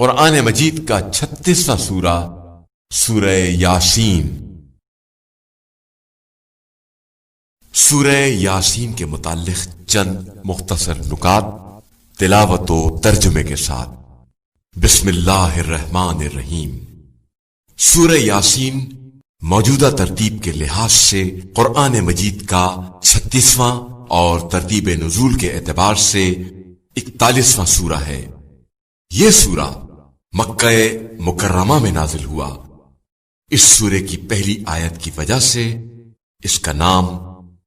قرآن مجید کا 36واں سورہ سورہ یاسین۔ سورہ یاسین کے متعلق چند مختصر نکات تلاوت و ترجمے کے ساتھ۔ بسم اللہ الرحمن الرحیم۔ سورہ یاسین موجودہ ترتیب کے لحاظ سے قرآن مجید کا 36واں اور ترتیب نزول کے اعتبار سے 41واں سورہ ہے۔ یہ سورہ مکہ مکرمہ میں نازل ہوا۔ اس سورے کی پہلی آیت کی وجہ سے اس کا نام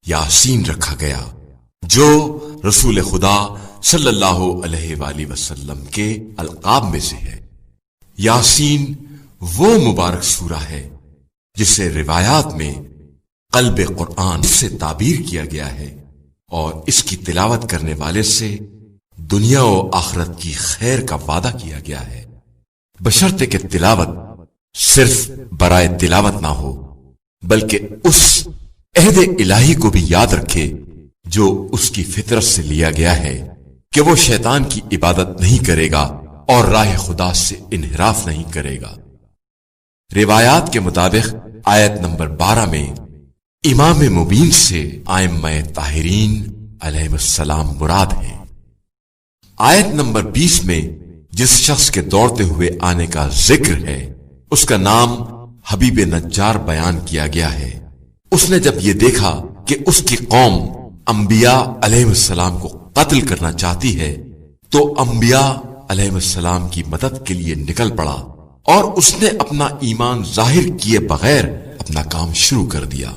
یاسین رکھا گیا، جو رسول خدا صلی اللہ علیہ وآلہ وسلم کے القاب میں سے ہے۔ یاسین وہ مبارک سورہ ہے جسے روایات میں قلب قرآن سے تعبیر کیا گیا ہے، اور اس کی تلاوت کرنے والے سے دنیا و آخرت کی خیر کا وعدہ کیا گیا ہے، بشرطے کہ تلاوت صرف برائے تلاوت نہ ہو، بلکہ اس عہد الہی کو بھی یاد رکھے جو اس کی فطرت سے لیا گیا ہے کہ وہ شیطان کی عبادت نہیں کرے گا اور راہ خدا سے انحراف نہیں کرے گا۔ روایات کے مطابق آیت نمبر 12 میں امام مبین سے ائمہ طاہرین علیہ السلام مراد ہیں۔ آیت نمبر 20 میں جس شخص کے دوڑتے ہوئے آنے کا ذکر ہے اس کا نام حبیب نجار بیان کیا گیا ہے۔ اس نے جب یہ دیکھا کہ اس کی قوم انبیاء علیہ السلام کو قتل کرنا چاہتی ہے تو انبیاء علیہ السلام کی مدد کے لیے نکل پڑا، اور اس نے اپنا ایمان ظاہر کیے بغیر اپنا کام شروع کر دیا۔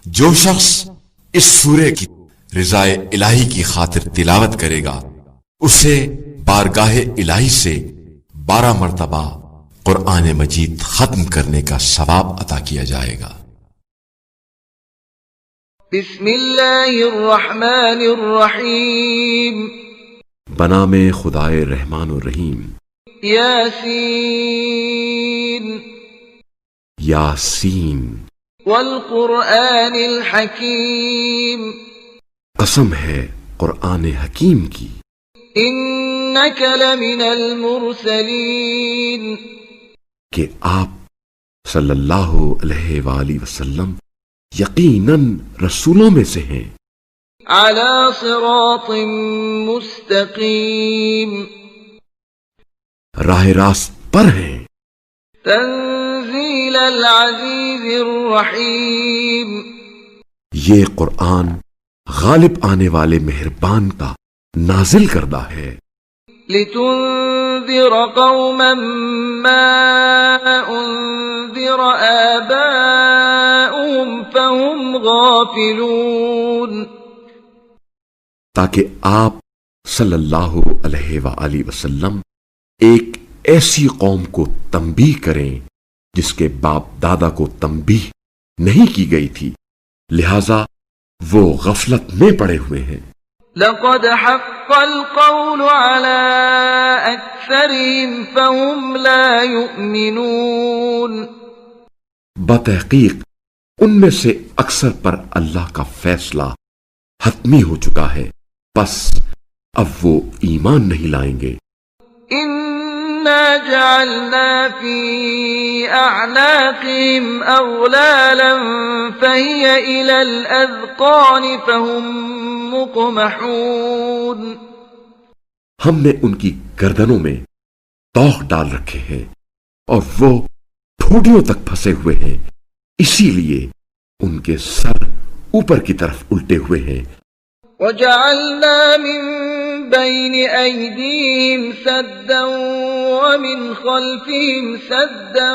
جو شخص اس سورے کی رضا الہی کی خاطر تلاوت کرے گا اسے بارگاہ الہی سے 12 مرتبہ قرآن مجید ختم کرنے کا ثواب عطا کیا جائے گا۔ بسم اللہ الرحمن الرحیم۔ بنام خدائے رحمان الرحیم۔ یاسین یاسین والقرآن الحکیم۔ قسم ہے قرآن حکیم کی۔ انک لمن المرسلین۔ کہ آپ صلی اللہ علیہ وآلہ وسلم یقیناً رسولوں میں سے ہیں۔ علی صراط مستقیم۔ راہ راست پر ہیں۔ تنزیل العزیز الرحیم۔ یہ قرآن غالب آنے والے مہربان کا نازل کردہ ہے۔ لتنذر قوما ما انذر آباؤهم فهم غافلون۔ تاکہ آپ صلی اللہ علیہ وآلہ وسلم ایک ایسی قوم کو تنبیہ کریں جس کے باپ دادا کو تنبیہ نہیں کی گئی تھی، لہذا وہ غفلت میں پڑے ہوئے ہیں۔ لقد حق القول على أكثرهم فهم لا يؤمنون۔ بتحقیق ان میں سے اکثر پر اللہ کا فیصلہ حتمی ہو چکا ہے، بس اب وہ ایمان نہیں لائیں گے۔ إنا جعلنا في أعناقهم أغلالا فهي إلى الأذقان فهم مقمحون۔ ہم نے ان کی گردنوں میں توق ڈال رکھے ہیں اور وہ ٹھوڑیوں تک پھنسے ہوئے ہیں، اسی لیے ان کے سر اوپر کی طرف الٹے ہوئے ہیں۔ وَجَعَلْنَا مِن بَيْنِ أَيْدِيهِمْ سَدًّا وَمِنْ خَلْفِهِمْ سَدًّا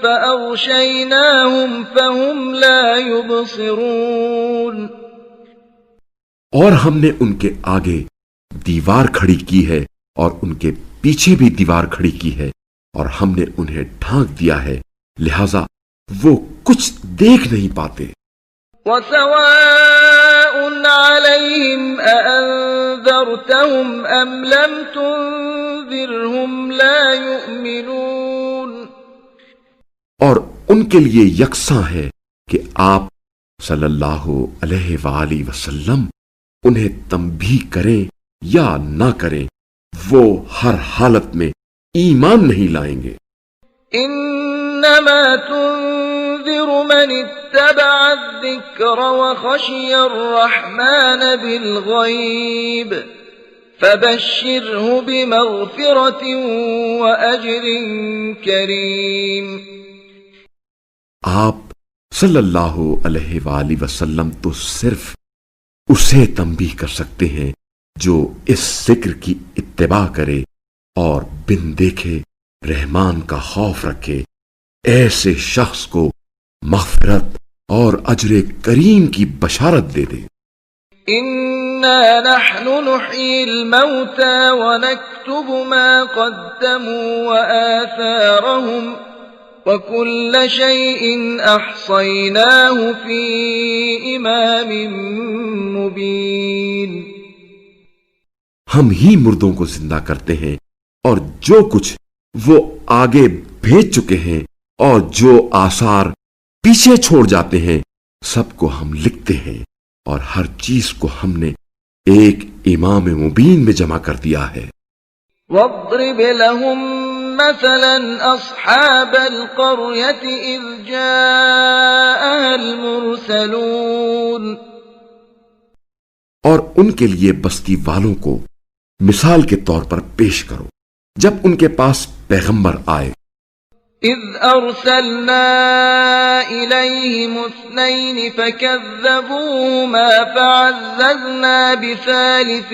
فَأَغْشَيْنَاهُمْ فَهُمْ لَا يُبْصِرُونَ۔ اور ہم نے ان کے آگے دیوار کھڑی کی ہے اور ان کے پیچھے بھی دیوار کھڑی کی ہے، اور ہم نے انہیں ڈھانک دیا ہے، لہذا وہ کچھ دیکھ نہیں پاتے۔ وَسَوَاءٌ عَلَيْهِمْ أَأَنذَرْتَهُمْ أَمْ لَمْ تُنذِرْهُمْ لَا يُؤْمِنُونَ۔ اور ان کے لیے یکساں ہے کہ آپ صلی اللہ علیہ وآلہ وسلم انہیں تنبیہ کریں یا نہ کریں، وہ ہر حالت میں ایمان نہیں لائیں گے۔ انما تنذر من اتبع الذکر وخشی الرحمن بالغیب فبشره بمغفرة وأجر کریم۔ آپ صلی اللہ علیہ وآلہ وسلم تو صرف اسے تنبیہ کر سکتے ہیں جو اس ذکر کی اتباع کرے اور بن دیکھے رحمان کا خوف رکھے، ایسے شخص کو مغفرت اور اجر کریم کی بشارت دے دے۔ انا نحن نحيي الموتى ونكتب ما قدموا وآثارهم وكل شيء احصيناه في امام مبين۔ ہم ہی مردوں کو زندہ کرتے ہیں اور جو کچھ وہ آگے بھیج چکے ہیں اور جو آثار پیچھے چھوڑ جاتے ہیں سب کو ہم لکھتے ہیں، اور ہر چیز کو ہم نے ایک امام مبین میں جمع کر دیا ہے۔ واضرب لهم مثلا اصحاب القرية اذ جاءها المرسلون، اور ان کے لیے بستی والوں کو مثال کے طور پر پیش کرو جب ان کے پاس پیغمبر آئے۔ اذ ارسلنا الیہم اثنین فکذبوہما فعززنا بثالث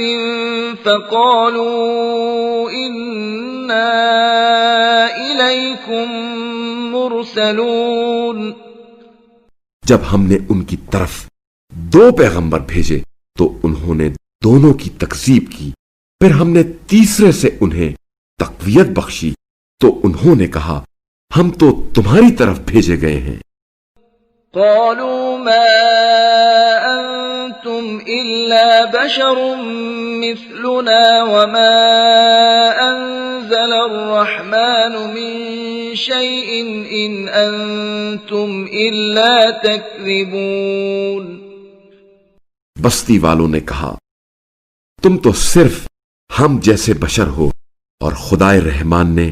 فقالوا انا الیکم مرسلون۔ جب ہم نے ان کی طرف 2 پیغمبر بھیجے تو انہوں نے دونوں کی تکذیب کی، پھر ہم نے تیسرے سے انہیں تقویت بخشی تو انہوں نے کہا ہم تو تمہاری طرف بھیجے گئے ہیں۔ قالوا ما انتم الا بشر مثلنا وما انزل الرحمن من شيء ان انتم الا تكذبون۔ بستی والوں نے کہا تم تو صرف ہم جیسے بشر ہو اور خدائے رحمان نے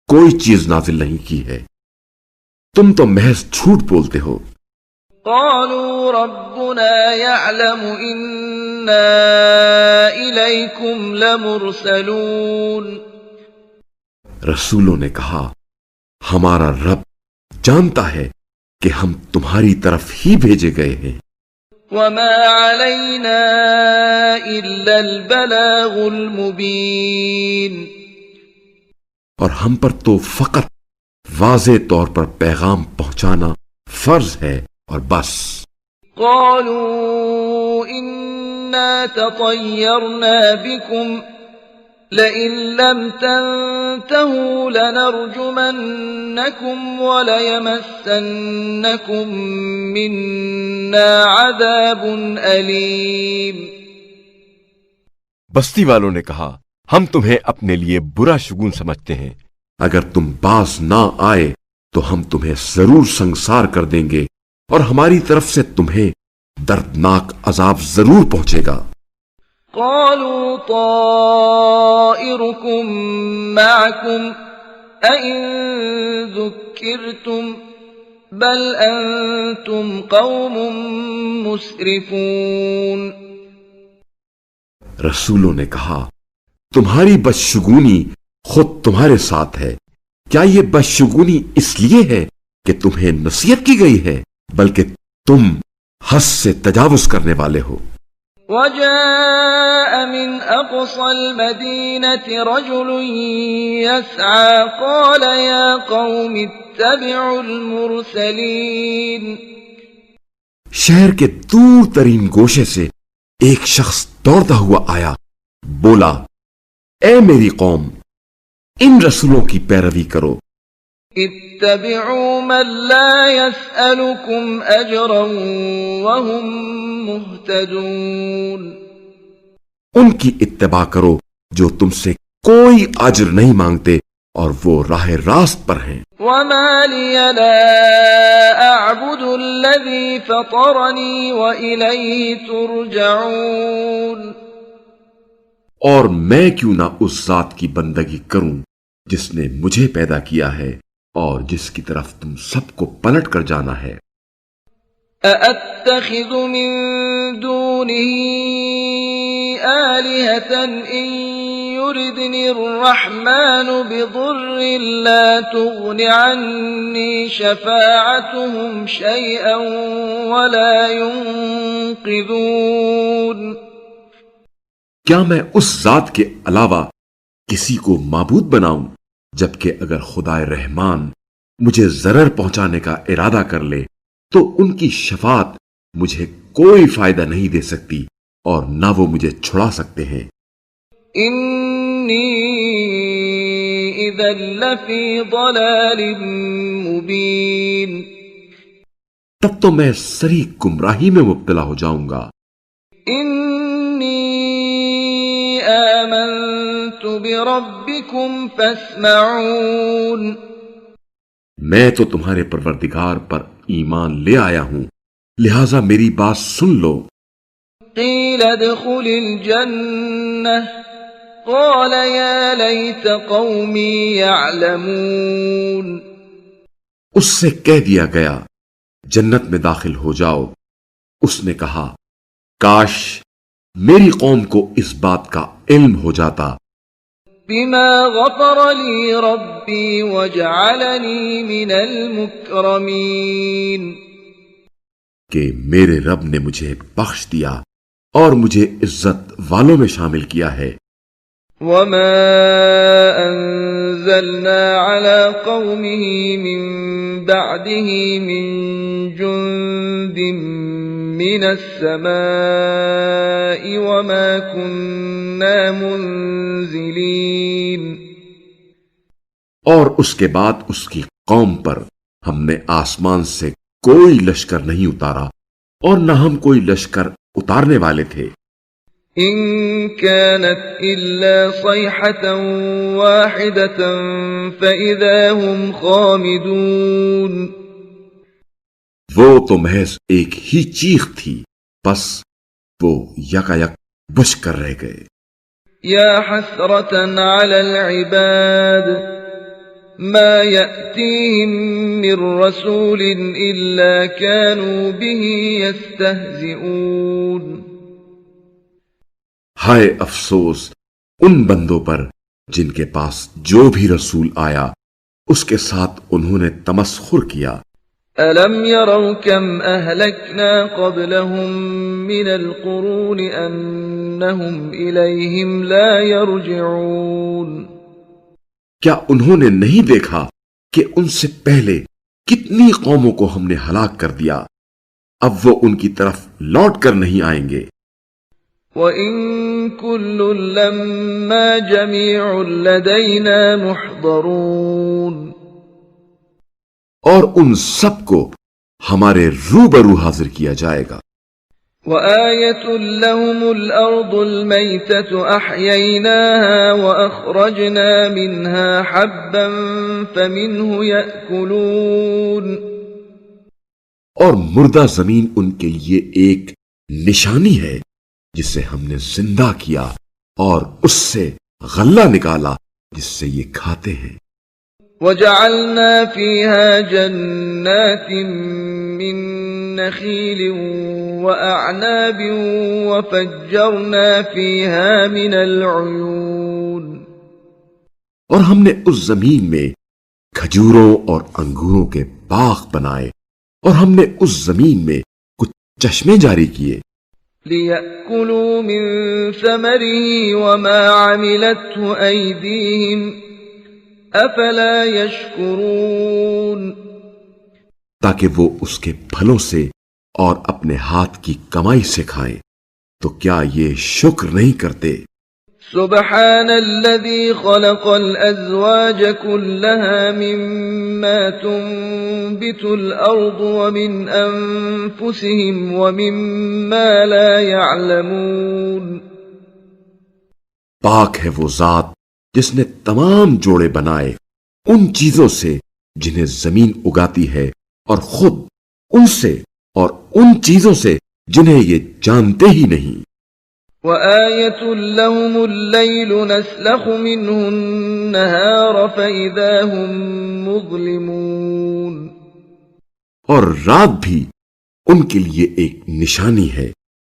کوئی چیز نازل نہیں کی ہے، تم تو محض جھوٹ بولتے ہو۔ قالوا ربنا يعلم إنا إليكم لمرسلون۔ رسولوں نے کہا ہمارا رب جانتا ہے کہ ہم تمہاری طرف ہی بھیجے گئے ہیں۔ وما علينا إلا البلاغ المبين۔ اور ہم پر تو فقط واضح طور پر پیغام پہنچانا فرض ہے اور بس۔ قالوا إنا تطيرنا بكم لئن لم تنتهوا لنرجمنكم وليمسنكم منا عذاب أليم۔ بستی والوں نے کہا ہم تمہیں اپنے لیے برا شگون سمجھتے ہیں، اگر تم باز نہ آئے تو ہم تمہیں ضرور سنگسار کر دیں گے اور ہماری طرف سے تمہیں دردناک عذاب ضرور پہنچے گا۔ قالوا طائركم معكم أئن ذكرتم بل أنتم قوم مسرفون۔ رسولوں نے کہا تمہاری بدشگونی خود تمہارے ساتھ ہے، کیا یہ بدشگونی اس لیے ہے کہ تمہیں نصیحت کی گئی ہے، بلکہ تم حد سے تجاوز کرنے والے ہو۔ وجاء من أقصى المدينة رجل يسعى قال يا قوم اتبعوا المرسلين۔ شہر کے دور ترین گوشے سے ایک شخص دوڑتا ہوا آیا، بولا اے میری قوم ان رسولوں کی پیروی کرو۔ اتبعوا من لا يسألكم أجرا وهم مهتدون۔ ان کی اتباع کرو جو تم سے کوئی اجر نہیں مانگتے اور وہ راہ راست پر ہیں۔ وما لي لا أعبد الذي فطرني وإليه ترجعون۔ اور میں کیوں نہ اس ذات کی بندگی کروں جس نے مجھے پیدا کیا ہے اور جس کی طرف تم سب کو پلٹ کر جانا ہے۔ أَأَتَّخِذُ مِن دُونِهِ آلِهَةً إِن يُرِدْنِ الرَّحْمَنُ بِضُرٍّ لَّا تُغْنِ عَنِّي شَفَاعَتُهُمْ شَيْئًا وَلَا يُنقِذُونَ۔ کیا میں اس ذات کے علاوہ کسی کو معبود بناؤں جبکہ اگر خدائے رحمان مجھے ضرر پہنچانے کا ارادہ کر لے تو ان کی شفاعت مجھے کوئی فائدہ نہیں دے سکتی اور نہ وہ مجھے چھڑا سکتے ہیں۔ إِنِّي إِذًا لَّفِي ضَلَالٍ مُّبِينٍ۔ تب تو میں صریح گمراہی میں مبتلا ہو جاؤں گا۔ إِنِّي آمَنتُ بِرَبِّكُمْ فَاسْمَعُونِ۔ میں تو تمہارے پروردگار پر ایمان لے آیا ہوں، لہذا میری بات سن لو۔ قِيلَ ادْخُلِ الْجَنَّةَ قَالَ يَا لَيْتَ قَوْمِي يَعْلَمُونَ۔ اس سے کہہ دیا گیا جنت میں داخل ہو جاؤ۔ اس نے کہا کاش میری قوم کو اس بات کا علم ہو جاتا۔ بِمَا غَفَرَ لِي رَبِّي وَجَعَلَنِي مِنَ الْمُكْرَمِينَ۔ کہ میرے رب نے مجھے بخش دیا اور مجھے عزت والوں میں شامل کیا ہے۔ وَمَا أَنزَلْنَا عَلَى قَوْمِهِ مِن بَعْدِهِ مِن جُندٍ مِّنَ السَّمَاءِ وَمَا كُنَّا مُنزِلِينَ۔ اور اس کے بعد اس کی قوم پر ہم نے آسمان سے کوئی لشکر نہیں اتارا اور نہ ہم کوئی لشکر اتارنے والے تھے۔ إِن كَانَتْ إِلَّا صَيْحَةً وَاحِدَةً فَإِذَا هُمْ خَامِدُونَ۔ وہ تو محض ایک ہی چیخ تھی، بس وہ یکا یک بجھ کر رہ گئے۔ يَا حَسْرَةً عَلَى الْعِبَادِ مَا يَأْتِيهِم مِّن رَّسُولٍ إِلَّا كَانُوا بِهِ يَسْتَهْزِئُونَ۔ ہائے افسوس ان بندوں پر جن کے پاس جو بھی رسول آیا اس کے ساتھ انہوں نے تمسخر کیا۔ أَلَمْ يَرَوْا كَمْ أَهْلَكْنَا قَبْلَهُم مِّنَ الْقُرُونِ أَنَّهُمْ إِلَيْهِمْ لَا يَرْجِعُونَ۔ کیا انہوں نے نہیں دیکھا کہ ان سے پہلے کتنی قوموں کو ہم نے ہلاک کر دیا، اب وہ ان کی طرف لوٹ کر نہیں آئیں گے۔ وَإِن كُلٌّ لَّمَّا جَمِيعٌ لَّدَيْنَا مُحْضَرُونَ۔ اور ان سب کو ہمارے روبرو حاضر کیا جائے گا۔ وَآيَةٌ لَّهُمُ الْأَرْضُ الْمَيْتَةُ أَحْيَيْنَاهَا وَأَخْرَجْنَا مِنْهَا حَبًّا فَمِنْهُ يَأْكُلُونَ۔ اور مردہ زمین ان کے لیے ایک نشانی ہے جسے ہم نے زندہ کیا اور اس سے غلہ نکالا جس سے یہ کھاتے ہیں۔ وَجَعَلْنَا فِيهَا جَنَّاتٍ مِّن نَّخِيلٍ وَأَعْنَابٍ وَفَجَّرْنَا فِيهَا مِنَ الْعُيُونِ۔ اور ہم نے اس زمین میں کھجوروں اور انگوروں کے باغ بنائے اور ہم نے اس زمین میں کچھ چشمے جاری کیے۔ لِيَأْكُلُوا مِن ثَمَرِهِ وَمَا عَمِلَتْهُ أَيْدِيهِمْ أَفَلَا يَشْكُرُونَ۔ تاکہ وہ اس کے پھلوں سے اور اپنے ہاتھ کی کمائی سے کھائیں، تو کیا یہ شکر نہیں کرتے؟ سبحان الذي خلق الأزواج كلها مما تنبت الأرض ومن أنفسهم ومما لا يعلمون۔ پاک ہے وہ ذات جس نے تمام جوڑے بنائے ان چیزوں سے جنہیں زمین اگاتی ہے اور خود ان سے اور ان چیزوں سے جنہیں یہ جانتے ہی نہیں۔ وآية لهم الليل نسلخ منه النهار فإذا هم مظلمون، اور رات بھی ان کے لیے ایک نشانی ہے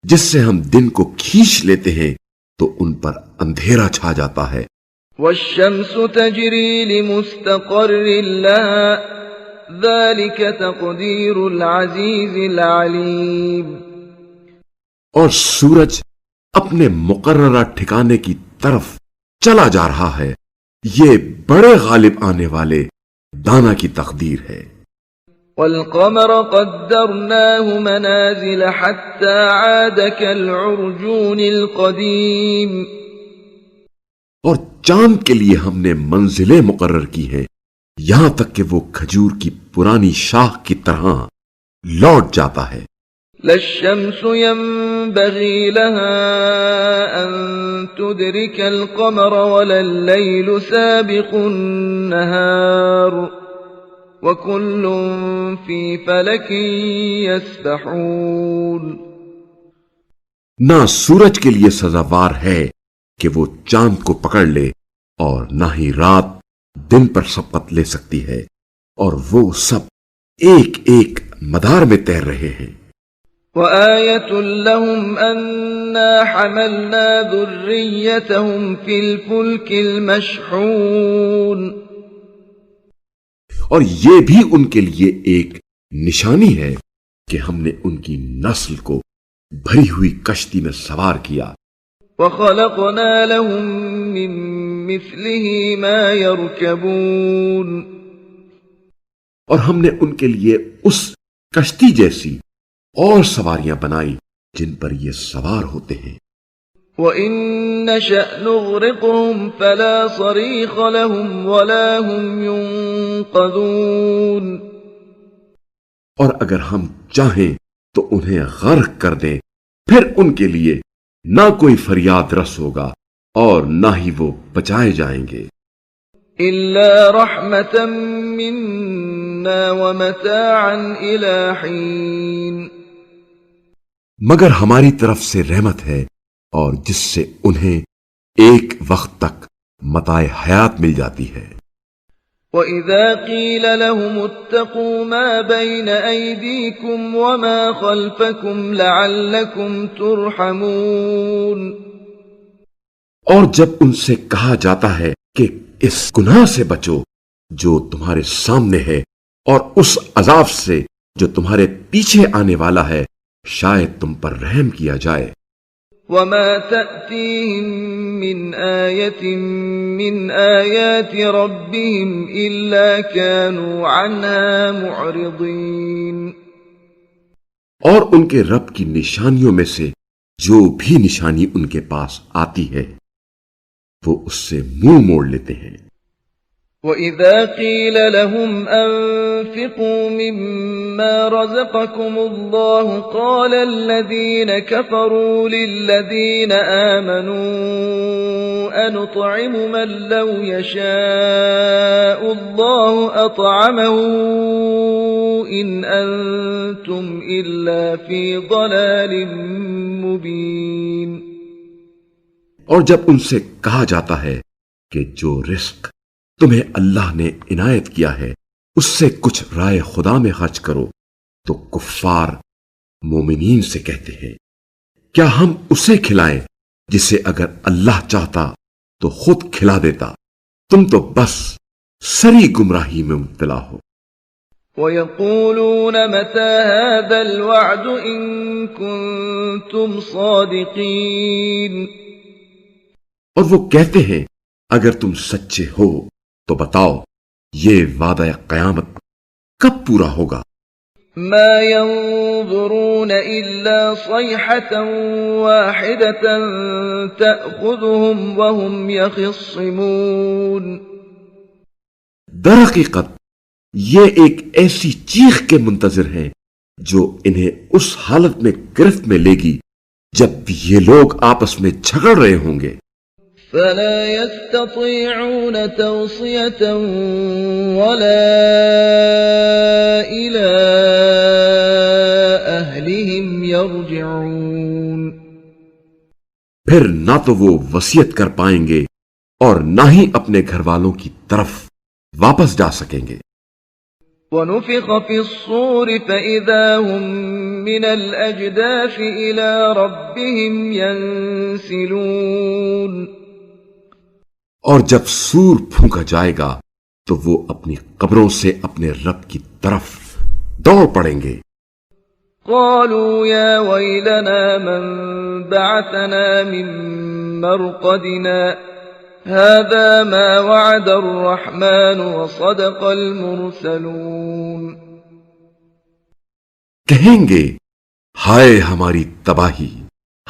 جس سے ہم دن کو کھینچ لیتے ہیں تو ان پر اندھیرا چھا جاتا ہے۔ والشمس تجری لمستقر لها ذلك تقدیر العزیز العلیم، اور سورج اپنے مقررہ ٹھکانے کی طرف چلا جا رہا ہے، یہ بڑے غالب آنے والے دانا کی تقدیر ہے۔ والقمر قدرناه منازل حتى عاد كالعرجون القديم، اور چاند کے لیے ہم نے منزلیں مقرر کی ہیں یہاں تک کہ وہ کھجور کی پرانی شاخ کی طرح لوٹ جاتا ہے۔ لا الشمس ينبغي لها أن تدرك القمر ولا الليل سابق النهار وكل في فلك يسبحون، نہ سورج کے لیے سزاوار ہے کہ وہ چاند کو پکڑ لے اور نہ ہی رات دن پر سبقت لے سکتی ہے، اور وہ سب ایک ایک مدار میں تیر رہے ہیں۔ وآية لهم أنا حملنا ذريتهم في الفلك المشحون، اور یہ بھی ان کے لیے ایک نشانی ہے کہ ہم نے ان کی نسل کو بھری ہوئی کشتی میں سوار کیا۔ وخلقنا لهم من مثله ما يركبون، اور ہم نے ان کے لیے اس کشتی جیسی اور سواریاں بنائی جن پر یہ سوار ہوتے ہیں۔ وَإِن نَّشَأْ نُغْرِقْهُمْ فَلَا صَرِيخَ لَهُمْ وَلَا هُمْ يُنقَذُونَ، اور اگر ہم چاہیں تو انہیں غرق کر دیں، پھر ان کے لیے نہ کوئی فریاد رس ہوگا اور نہ ہی وہ بچائے جائیں گے۔ إِلَّا رَحْمَةً مِّنَّا وَمَتَاعًا إِلَىٰ حِينٍ، مگر ہماری طرف سے رحمت ہے اور جس سے انہیں ایک وقت تک متاع حیات مل جاتی ہے۔ وَإِذَا قِيلَ لَهُمُ اتَّقُوا مَا بَيْنَ أَيْدِيكُمْ وَمَا خَلْفَكُمْ لَعَلَّكُمْ تُرْحَمُونَ، اور جب ان سے کہا جاتا ہے کہ اس گناہ سے بچو جو تمہارے سامنے ہے اور اس عذاب سے جو تمہارے پیچھے آنے والا ہے، شاید تم پر رحم کیا جائے۔ وَمَا تَأْتِيهِم مِّنْ آيَةٍ مِّنْ آيَاتِ رَبِّهِمْ إِلَّا كَانُوا عَنْهَا مُعْرِضِينَ، اور ان کے رب کی نشانیوں میں سے جو بھی نشانی ان کے پاس آتی ہے وہ اس سے منہ موڑ لیتے ہیں۔ وَإِذَا قِيلَ لَهُمْ أَنفِقُوا مِمَّا رَزَقَكُمُ اللَّهُ قَالَ الَّذِينَ كَفَرُوا لِلَّذِينَ آمَنُوا أَنُطْعِمُ مَن لَّوْ يَشَاءُ اللَّهُ أَطْعَمَهُ إِنْ أَنتُمْ إِلَّا فِي ضَلَالٍ مُّبِينٍ، اور جب ان سے کہا جاتا ہے کہ جو رزق تمہیں اللہ نے عنایت کیا ہے اس سے کچھ رائے خدا میں خرچ کرو، تو کفار مومنین سے کہتے ہیں کیا ہم اسے کھلائیں جسے اگر اللہ چاہتا تو خود کھلا دیتا، تم تو بس سری گمراہی میں مبتلا ہو۔ وَيَقُولُونَ مَتَى هَذَا الْوَعْدُ إِن كُنتُمْ صَادِقِينَ، اور وہ کہتے ہیں اگر تم سچے ہو تو بتاؤ یہ وعدہ قیامت کب پورا ہوگا؟ مَا يَنظُرُونَ إِلَّا صَيْحَةً وَاحِدَةً تَأْخُذُهُمْ وَهُمْ يَخِصِّمُونَ، در حقیقت یہ ایک ایسی چیخ کے منتظر ہیں جو انہیں اس حالت میں گرفت میں لے گی جب یہ لوگ آپس میں جھگڑ رہے ہوں گے۔ فَلَا يَسْتَطِيعُونَ تَوْصِيَةً وَلَا إِلَىٰ أَهْلِهِمْ يَرْجِعُونَ، پھر نہ تو وہ وصیت کر پائیں گے اور نہ ہی اپنے گھر والوں کی طرف واپس جا سکیں گے۔ وَنُفِخَ فِي الصُّورِ فَإِذَا هُم مِّنَ الْأَجْدَاثِ إِلَىٰ رَبِّهِمْ يَنسِلُونَ۔ اور جب سور پھونکا جائے گا تو وہ اپنی قبروں سے اپنے رب کی طرف دوڑ پڑیں گے۔ قالوا يا ويلنا من بعثنا من مرقدنا هذا ما وعد الرحمن وصدق المرسلون۔ کہیں گے ہائے ہماری تباہی،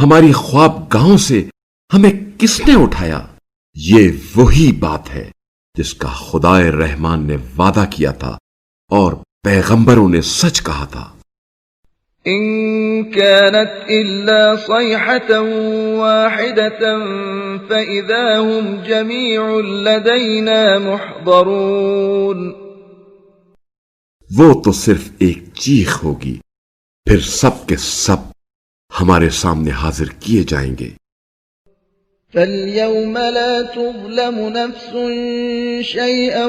ہماری خواب گاہوں سے ہمیں کس نے اٹھایا؟ یہ وہی بات ہے جس کا خدائے رحمان نے وعدہ کیا تھا اور پیغمبروں نے سچ کہا تھا۔ إن كانت إلا صيحة واحدة فإذا هم جميع لدينا محضرون۔ وہ تو صرف ایک چیخ ہوگی، پھر سب کے سب ہمارے سامنے حاضر کیے جائیں گے۔ فَالْيَوْمَ لَا تُظْلَمُ نَفْسٌ شَيْئًا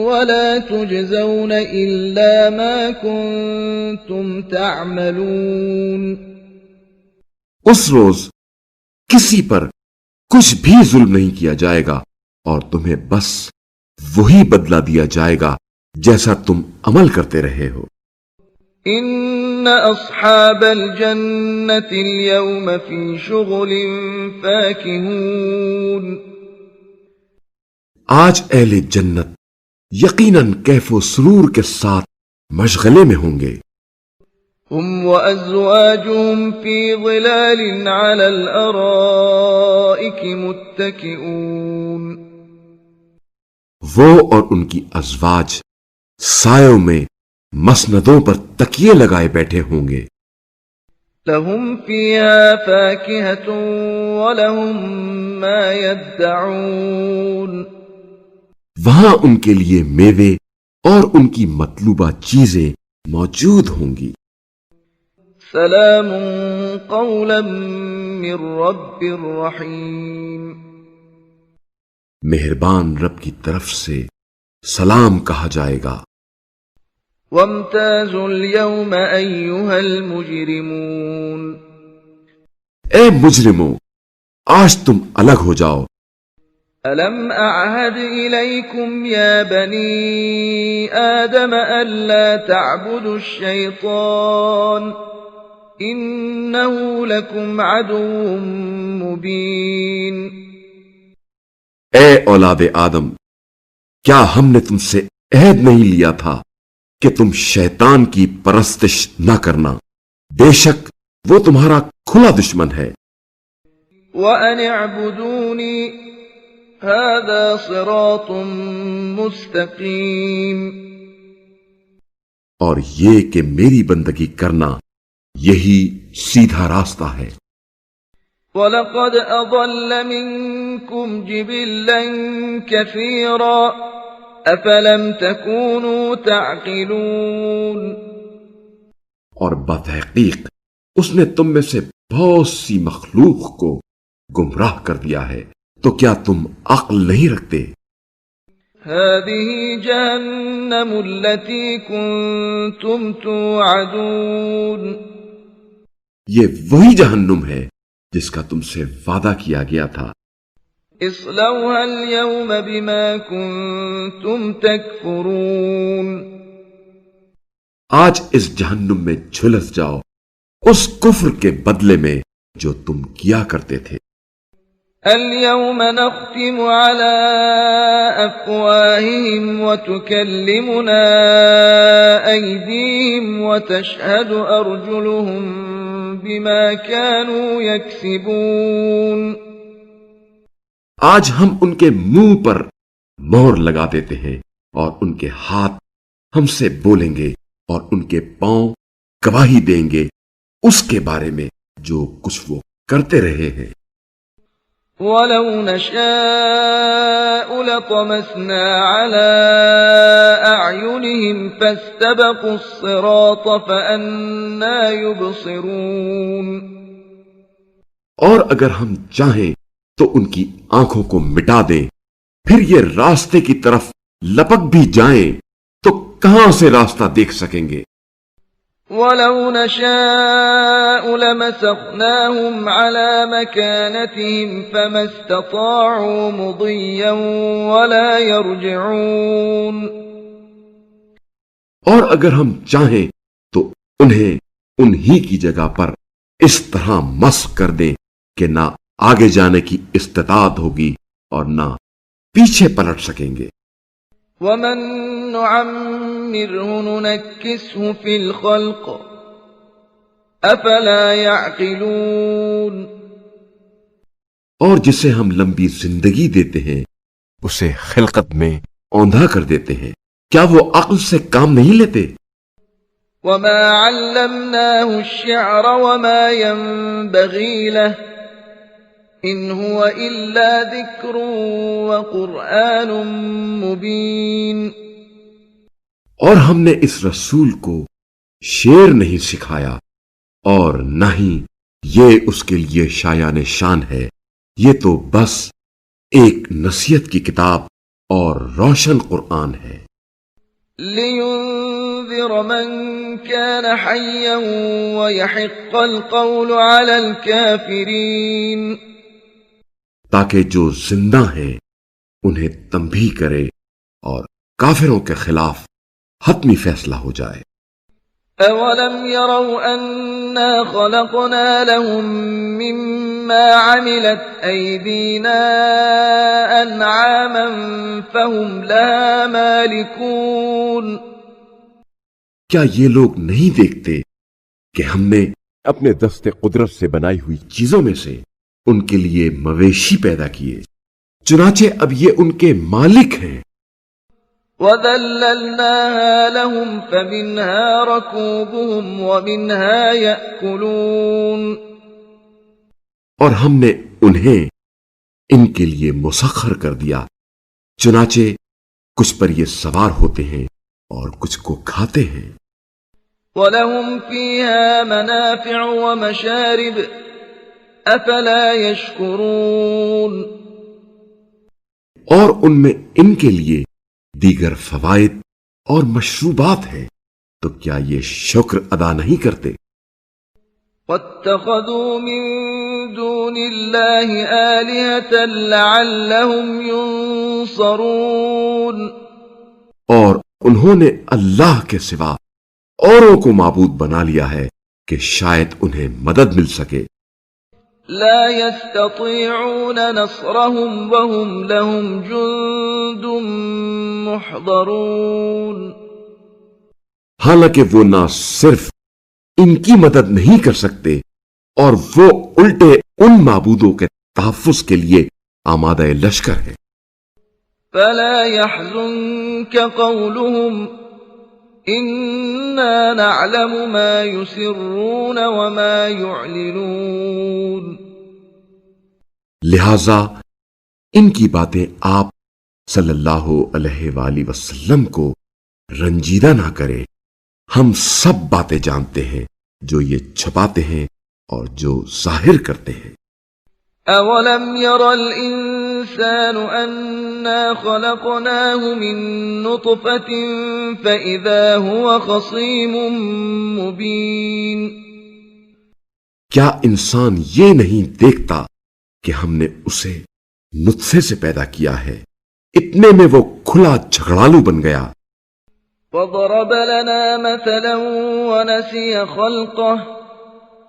وَلَا تُجْزَوْنَ إِلَّا مَا كُنتُمْ تَعْمَلُونَ۔ اس روز کسی پر کچھ بھی ظلم نہیں کیا جائے گا اور تمہیں بس وہی بدلہ دیا جائے گا جیسا تم عمل کرتے رہے ہو۔ إِنَّ أَصْحَابَ الْجَنَّةِ الْيَوْمَ فِي شُغُلٍ فَاكِهُونَ۔ آج اہل جنت یقیناً کیف و سرور کے ساتھ مشغلے میں ہوں گے۔ هُمْ وَأَزْوَاجُهُمْ فِي ظِلَالٍ عَلَى الْأَرَائِكِ مُتَّكِئُونَ۔ وہ اور ان کی ازواج سایوں میں مسندوں پر تکیے لگائے بیٹھے ہوں گے۔ لَهُمْ فِيهَا فَاكِهَةٌ وَلَهُمْ مَا يَدَّعُونَ۔ وہاں ان کے لیے میوے اور ان کی مطلوبہ چیزیں موجود ہوں گی۔ سلام قولا من رب رحیم۔ مہربان رب کی طرف سے سلام کہا جائے گا۔ وامتازوا اليوم أيها المجرمون۔ اے مجرموں، آج تم الگ ہو جاؤ۔ ألم أعهد إليكم يا بني آدم ألا تعبدوا الشيطان إنه لكم عدو مبين۔ اے اولاد آدم، کیا ہم نے تم سے عہد نہیں لیا تھا کہ تم شیطان کی پرستش نہ کرنا؟ بے شک وہ تمہارا کھلا دشمن ہے۔ وَأَنِ اعْبُدُونِي هَذَا صِرَاطٌ مُسْتَقِيمٌ۔ اور یہ کہ میری بندگی کرنا یہی سیدھا راستہ ہے۔ وَلَقَدْ أَضَلَّ مِنْكُمْ جِبِلًّا كَثِيرًا أَفَلَمْ تَكُونُوا تَعْقِلُونَ۔ اور بتحقیق اس نے تم میں سے بہت سی مخلوق کو گمراہ کر دیا ہے، تو کیا تم عقل نہیں رکھتے؟ هَذِهِ جَهَنَّمُ الَّتِي كُنْتُمْ تُوعَدُونَ۔ یہ وہی جہنم ہے جس کا تم سے وعدہ کیا گیا تھا۔ اصلوها اليوم بما كنتم تكفرون۔ آج اس جہنم میں جھلس جاؤ اس کفر کے بدلے میں جو تم کیا کرتے تھے۔ اليوم نختم على أفواههم وتكلمنا أيديهم وتشهد أرجلهم بما كانوا يكسبون۔ آج ہم ان کے منہ پر مہر لگا دیتے ہیں اور ان کے ہاتھ ہم سے بولیں گے اور ان کے پاؤں گواہی دیں گے اس کے بارے میں جو کچھ وہ کرتے رہے ہیں۔ وَلَوْ نَشَاءُ لَطَمَسْنَا عَلَىٰ أَعْيُنِهِمْ فَاسْتَبَقُوا الصِّرَاطَ فَأَنَّىٰ يُبْصِرُونَ۔ اور اگر ہم چاہیں تو ان کی آنکھوں کو مٹا دیں، پھر یہ راستے کی طرف لپک بھی جائیں تو کہاں سے راستہ دیکھ سکیں گے؟ وَلَوْ نَشَاءُ لَمَسَخْنَاهُمْ عَلَى مَكَانَتِهِمْ فَمَا اسْتَطَاعُوا مُضِيًّا وَلَا يَرْجِعُونَ۔ اور اگر ہم چاہیں تو انہیں انہی کی جگہ پر اس طرح مسخ کر دیں کہ نہ آگے جانے کی استطاعت ہوگی اور نہ پیچھے پلٹ سکیں گے۔ وَمَن نُعَمِّرْهُ نُنَكِّسْهُ فِي الْخَلْقِ أَفَلَا يَعْقِلُونَ۔ اور جسے ہم لمبی زندگی دیتے ہیں اسے خلقت میں اوندھا کر دیتے ہیں، کیا وہ عقل سے کام نہیں لیتے؟ وَمَا عَلَّمْنَاهُ الشِّعْرَ وَمَا يَنبَغِي لَهُ إِنْ هُوَ إِلَّا ذِكْرٌ وَقُرْآنٌ مُبِينٌ۔ اور ہم نے اس رسول کو شعر نہیں سکھایا اور نہ ہی یہ اس کے لیے شایان شان ہے، یہ تو بس ایک نصیحت کی کتاب اور روشن قرآن ہے۔ لِيُنذِرَ مَن كَانَ حَيًّا وَيَحِقَّ الْقَوْلُ عَلَى الْكَافِرِينَ۔ تاکہ جو زندہ ہیں انہیں تنبیہ کرے اور کافروں کے خلاف حتمی فیصلہ ہو جائے۔ أَوَلَمْ يَرَوْا أَنَّا خَلَقْنَا لَهُم مِّمَّا عَمِلَتْ أَيْدِينَا أَنْعَامًا فَهُمْ لَهَا مَالِكُونَ۔ کیا یہ لوگ نہیں دیکھتے کہ ہم نے اپنے دست قدرت سے بنائی ہوئی چیزوں میں سے ان کے لیے مویشی پیدا کیے، چنانچہ اب یہ ان کے مالک ہیں۔ وَذَلَّلْنَاهَا لَهُمْ فَمِنْهَا رَكُوبُهُمْ وَمِنْهَا يَأْكُلُونَ۔ اور ہم نے انہیں ان کے لیے مسخر کر دیا، چنانچہ کچھ پر یہ سوار ہوتے ہیں اور کچھ کو کھاتے ہیں۔ وَلَهُمْ فِيهَا مَنَافِعُ وَمَشَارِبُ أَفَلَا يَشْكُرُونَ۔ اور ان میں ان کے لیے دیگر فوائد اور مشروبات ہیں، تو کیا یہ شکر ادا نہیں کرتے؟ وَاتَّخَذُوا مِن دُونِ اللَّهِ آلِهَةً لَعَلَّهُمْ يُنصَرُونَ۔ اور انہوں نے اللہ کے سوا اوروں کو معبود بنا لیا ہے کہ شاید انہیں مدد مل سکے۔ لا يستطيعون نصرهم وهم لهم جند محضرون۔ حالانکہ وہ نہ صرف ان کی مدد نہیں کر سکتے اور وہ الٹے ان معبودوں کے تحفظ کے لیے آمادہ لشکر ہے۔ فلا يحزنك قولهم إنا نعلم ما يسرون وما يعلنون۔ لہذا ان کی باتیں آپ صلی اللہ علیہ وآلہ وسلم کو رنجیدہ نہ کرے، ہم سب باتیں جانتے ہیں جو یہ چھپاتے ہیں اور جو ظاہر کرتے ہیں۔ أَوَلَمْ يَرَ الْإِنسَانُ أَنَّا خَلَقْنَاهُ مِن نُّطْفَةٍ فَإِذَا هُوَ خَصِيمٌ مُّبِينٌ۔ کیا انسان یہ نہیں دیکھتا کہ ہم نے اسے نطفے سے پیدا کیا ہے، اتنے میں وہ کھلا جھگڑالو بن گیا۔ وَضَرَبَ لَنَا مَثَلًا وَنَسِيَ خَلْقَهُ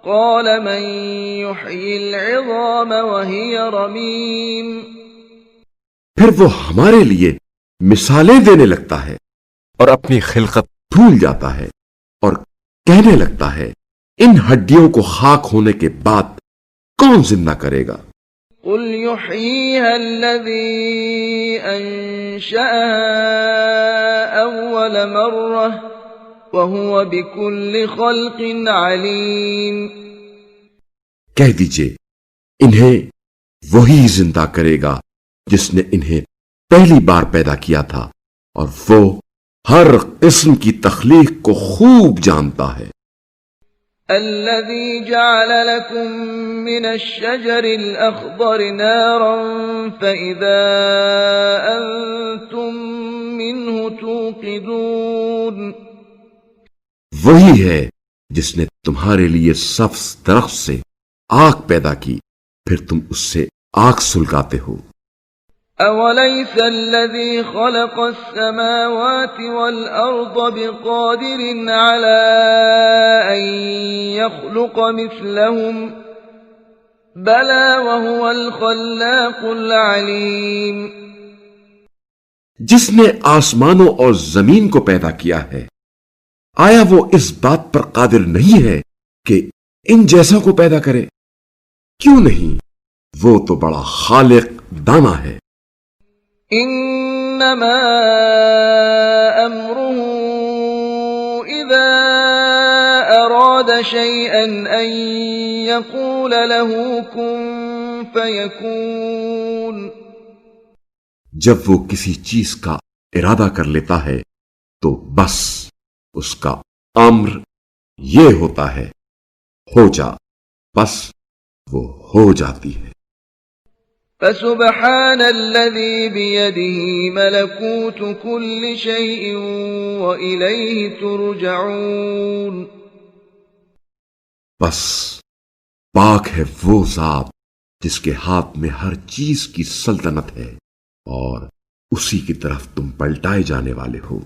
قَالَ مَن يُحْيِي الْعِظَامَ وَهِيَ رَمِيمٌ۔ پھر وہ ہمارے لیے مثالیں دینے لگتا ہے اور اپنی خلقت بھول جاتا ہے اور کہنے لگتا ہے ان ہڈیوں کو خاک ہونے کے بعد کون زندہ کرے گا؟ قُلْ يُحْيِيهَا الَّذِي أَنشَأَهَا أَوَّلَ مَرَّةٍ وَهُوَ بِكُلِّ خَلْقٍ عَلِيمٌ۔ کہہ دیجئے انہیں وہی زندہ کرے گا جس نے انہیں پہلی بار پیدا کیا تھا، اور وہ ہر قسم کی تخلیق کو خوب جانتا ہے۔ الذي جعل لكم من الشجر الأخضر نارا فإذا أنتم منه توقدون وہی ہے جس نے تمہارے لیے سبز درخت سے آگ پیدا کی پھر تم اس سے آگ سلگاتے ہو۔ أوليس الذي خلق السماوات والأرض بقادر على أن يخلق مثلهم بلى وهو الخلاق العليم جس نے آسمانوں اور زمین کو پیدا کیا ہے آیا وہ اس بات پر قادر نہیں ہے کہ ان جیسا کو پیدا کرے؟ کیوں نہیں، وہ تو بڑا خالق دانا ہے۔ انما امره اذا اراد شيئا ان يقول له كن فيكون جب وہ کسی چیز کا ارادہ کر لیتا ہے تو بس اس کا امر یہ ہوتا ہے ہو جا، بس وہ ہو جاتی ہے۔ فسبحان الذي بيده ملكوت كل شيء وإليه ترجعون بس پاک ہے وہ ذات جس کے ہاتھ میں ہر چیز کی سلطنت ہے اور اسی کی طرف تم پلٹائے جانے والے ہو۔